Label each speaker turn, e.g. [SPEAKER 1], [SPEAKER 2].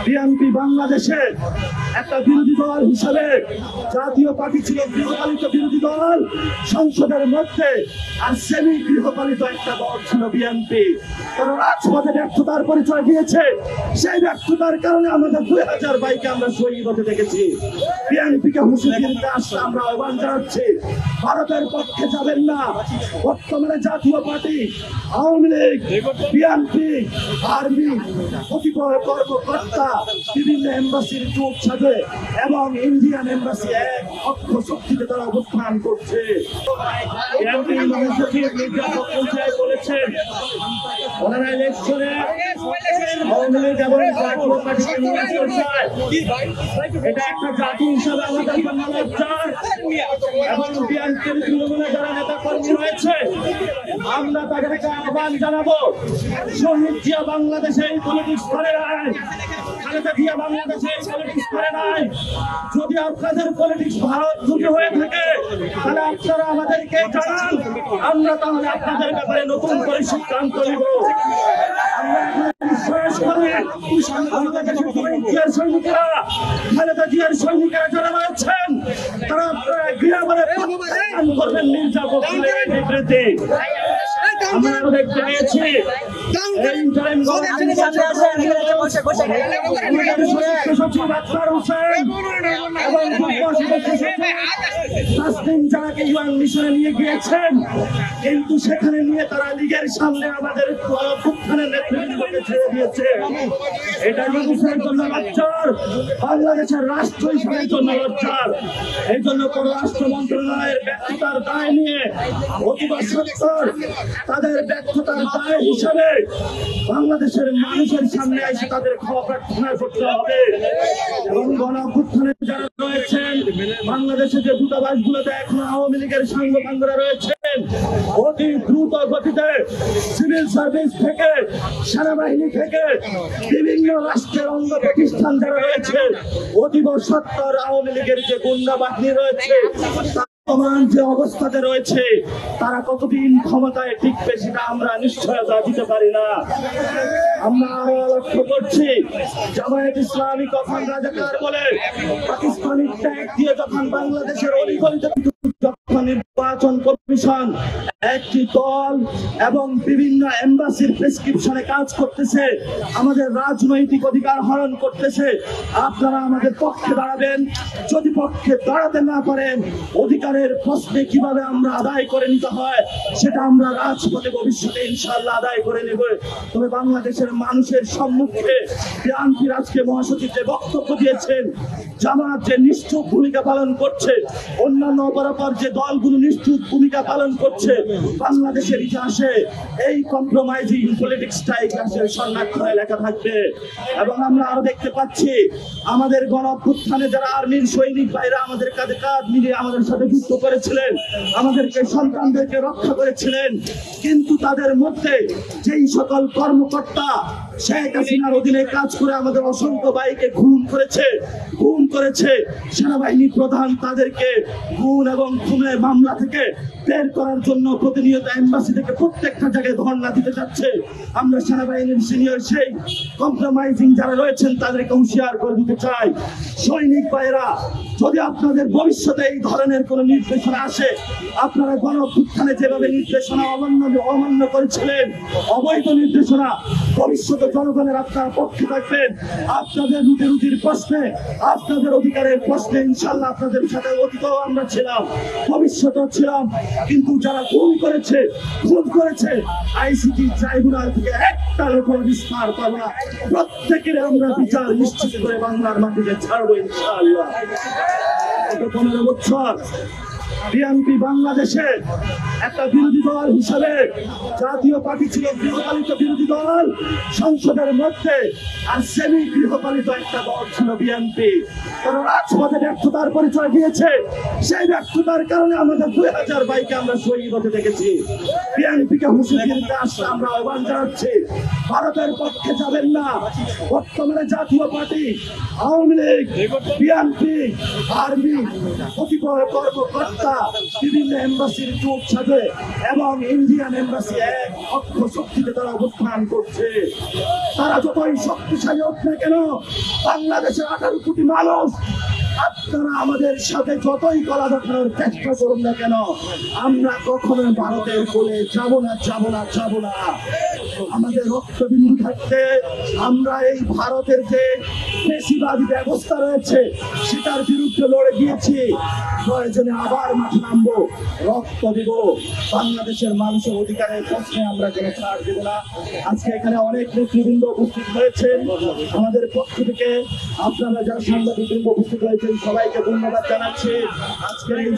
[SPEAKER 1] BNP বাংলাদেশে একটা বিরোধী দল হিসেবে জাতীয় পার্টি ছিল গৃহপালিত বিরোধী দল সংসদের মধ্যে, আর সেমি গৃহপালিত একটা দল ছিল বিএনপি। তারা রাজপথে ব্যর্থতার পরিচয় দিয়েছে, সেই ব্যর্থতার কারণে আমাদের 2000 বাইকে আমরা শহীদ হতে দেখেছি। বিএনপিকে হুঁশিয়ারি দিতে আসলে আমরা আহ্বান জানাচ্ছি, ভারতের পক্ষে যাবেন না। বর্তমানে জাতীয় party, Awami League, BNP, army, কতিপয় কর্মকর্তা বিভিন্ন এম্বাসির চোখ সাজে এবং ইন্ডিয়ান এম্বাসি এক অক্ষ শক্তিতে তারা অবস্থান করছে। বিএনপি মহাসচিব মির্জা ফখরুল সাহেব বলেছেন, ওনারা ইলেকশনে আওয়ামী লীগ এবং জাতীয় পার্টিকে নির্বাচন চায়। এটা একটা জাতি হিসাবে আমাদের জন্য লজ্জার, এবং বিএনপির তৃণমূলে যারা নেতা কর্মী রয়েছে আমরা তাদেরকে আহ্বান জানাবো, শহীদ জিয়া বাংলাদেশে পলিটিক্স করে নাই, খালেদা জিয়া বাংলাদেশে পলিটিক্স করে নাই। যদি আপনাদের পলিটিক্স ভারত যদি হয়ে থাকে তাহলে আপনারা আমাদেরকে জানান, আমরা তাহলে আপনাদের ব্যাপারে নতুন করে সিদ্ধান্ত নিব। আমরা বিশ্বাস করি বাংলাদেশের সৈনিকেরা, খালেদা জিয়ার সৈনিকেরা যারা রয়েছেন তারা গৃহবলে প্রত্যাখ্যান করবেন মির্জা ফখরুলের বিবৃতি। আমরা দেখতে পেয়েছি মিশনে নিয়ে গিয়েছেন, কিন্তু সেখানে নিয়ে তারা লীগের সামনে আমাদের নেতৃবৃন্দকে ছেড়ে দিয়েছে। এটা মানুষের জন্য লজ্জার, বাংলাদেশের রাষ্ট্র হিসেবে জন্য লজ্জার। এই জন্য পররাষ্ট্র মন্ত্রণালয়ের ব্যর্থতার দায় নিয়ে অধিকার সত্তর তাদের ব্যর্থতার দায় হিসাবে বাংলাদেশের মানুষের সামনে এসে তাদের ক্ষমা প্রার্থনা করতে হবে। এবং গণঅভ্যুত্থানে যারা রয়েছেন, বাংলাদেশে যে দূতাবাসগুলোতে এখন আওয়ামী লীগের সাংবাদিকরা রয়েছেন, অতি দ্রুত গতিতে সিভিল সার্ভিস থেকে, সেনাবাহিনী থেকে, বিভিন্ন রাষ্ট্রের অঙ্গ প্রতিষ্ঠান যারা রয়েছে, অতীব সত্তর আওয়ামী লীগের যে গুন্ডা বাহিনী রয়েছে, বর্তমান যে অবস্থাতে রয়েছে তারা কতদিন ক্ষমতায় টিকবে সেটা আমরা নিশ্চয়তা দিতে পারি না। আমরা লক্ষ্য করছি জামায়াত ইসলামী কখন রাজাকার বলে পাকিস্তানি ট্যাগ দিয়ে যখন বাংলাদেশের অলিগলিতে নির্বাচন কমিশন একটি দল এবং বিভিন্ন এম্বাসির প্রেসক্রিপশনে কাজ করতেছে, আমাদের রাজনৈতিক অধিকার হরণ করতেছে। আপনারা আমাদের পক্ষে দাঁড়াবেন। যদি পক্ষে দাঁড়াতে না পারেন, অধিকারের প্রশ্নে কিভাবে আমরা আদায় করে নিতে হয় সেটা আমরা রাজপথে ভবিষ্যতে ইনশাআল্লাহ আদায় করে নেব। তবে বাংলাদেশের মানুষের সম্মুখে বিএনপির আজকে মহাসচিব যে বক্তব্য দিয়েছেন, জামাত যে নিষ্ঠুর ভূমিকা পালন করছে, অন্যান্য অপরাপর যে দলগুলো নিষ্ঠুর ভূমিকা পালন করছে, বাংলাদেশের ইতিহাসে এই কম্প্রোমাইজিং পলিটিক্সটা ইতিহাসের স্বর্ণাক্ষরে লেখা থাকবে। এবং আমরা আরো দেখতে পাচ্ছি আমাদের গণঅভ্যুত্থানে যারা আর্মির সৈনিক ভাইরা আমাদের কাঁধে কাঁধ মিলিয়ে আমাদের সাথে যুদ্ধ করেছিলেন, আমাদেরকে সন্তানদেরকে রক্ষা করেছিলেন, কিন্তু তাদের মধ্যে যেই সকল কর্মকর্তা শেখ হাসিনার অধীনে কাজ করে আমাদের অসংখ্য ভাইকে খুন করেছে সেনাবাহিনী প্রধান তাদেরকে খুন এবং খুনের মামলা থেকে বের করার জন্য প্রতিনিয়ত এম্বাসি থেকে প্রত্যেকটা জায়গায় ধর্ণা দিতে যাচ্ছে। আমরা সেনাবাহিনীর সিনিয়র সেই কম্প্রোমাইজিং যারা রয়েছেন তাদেরকে হুঁশিয়ার করে দিতে চাই, সৈনিক ভাইরা, যদি আপনাদের ভবিষ্যতে এই ধরনের কোন নির্দেশনা আসে, আপনারা গণঅভ্যুত্থানে যেভাবে নির্দেশনা অমান্য করেছিলেন, অবৈধ নির্দেশনা, ভবিষ্যতে জনগণের আপনারা পক্ষে থাকবেন। আপনাদের রুজির প্রশ্নে, আপনাদের অধিকারের প্রশ্নে ইনশাআল্লাহ আপনাদের সাথে অতীতও আমরা ছিলাম, ভবিষ্যতেও ছিলাম। কিন্তু যারা খুন করেছে আইসিটি ট্রাইব্যুনাল থেকে একটা লোকের বিস্তার পাবো না, প্রত্যেকের আমরা বিচার নিশ্চিত করে বাংলার মাটিতে ছাড়বো ইনশাআল্লাহ। 15 বছর বিএনপি বাংলাদেশে একটা বিরোধী দল হিসেবে জাতীয় পার্টি ছিল গৃহপালিত বিরোধী দল সংসদের মধ্যে, আর সেমি গৃহপালিত একটা দল ছিল বিএনপি। তারা রাজপথে ব্যর্থতার পরিচয় দিয়েছে, সেই ব্যর্থতার কারণে আমাদের 2000 বাইকে আমরা শহীদ হতে দেখেছি। বিএনপিকে হুঁশিয়ারি দিতে আসলে আমরা আহ্বান জানাচ্ছি, ভারতের পক্ষে যাবেন না। বর্তমানে জাতীয় party, Awami League, BNP, army, কতিপয় কর্মকর্তা বিভিন্ন এম্বাসির চোখ সাজে থেকে এবং ইন্ডিয়ান এম্বাসি এক অক্ষ শক্তিতে তারা অবস্থান করছে। তারা যতই শক্তিশালী হোক না কেন, বাংলাদেশের 18 কোটি মানুষ, আপনারা আমাদের সাথে যতই গলা দেখানোর চেষ্টা করুন না কেন, আমরা কখনো ভারতের কোলে যাব না, যাব না, যাব না। আমাদের রক্তবিন্দু থাকতে আমরা এই ভারতের যে পেশিবাদী ব্যবস্থা রয়েছে সেটার বিরুদ্ধে লড়ে গিয়েছি। প্রয়োজনে আবার মাঠে নামবো, রক্ত দিব। বাংলাদেশের মানুষের অধিকারের প্রশ্নে আমরা কোনো ছাড় দেব না। আজকে এখানে অনেক নেতৃবৃন্দ উপস্থিত হয়েছেন। আমাদের পক্ষ থেকে আপনারা যারা সাংবাদিক বৃন্দ উপস্থিত হয়েছেন সবাইকে ধন্যবাদ জানাচ্ছি। আজকের এই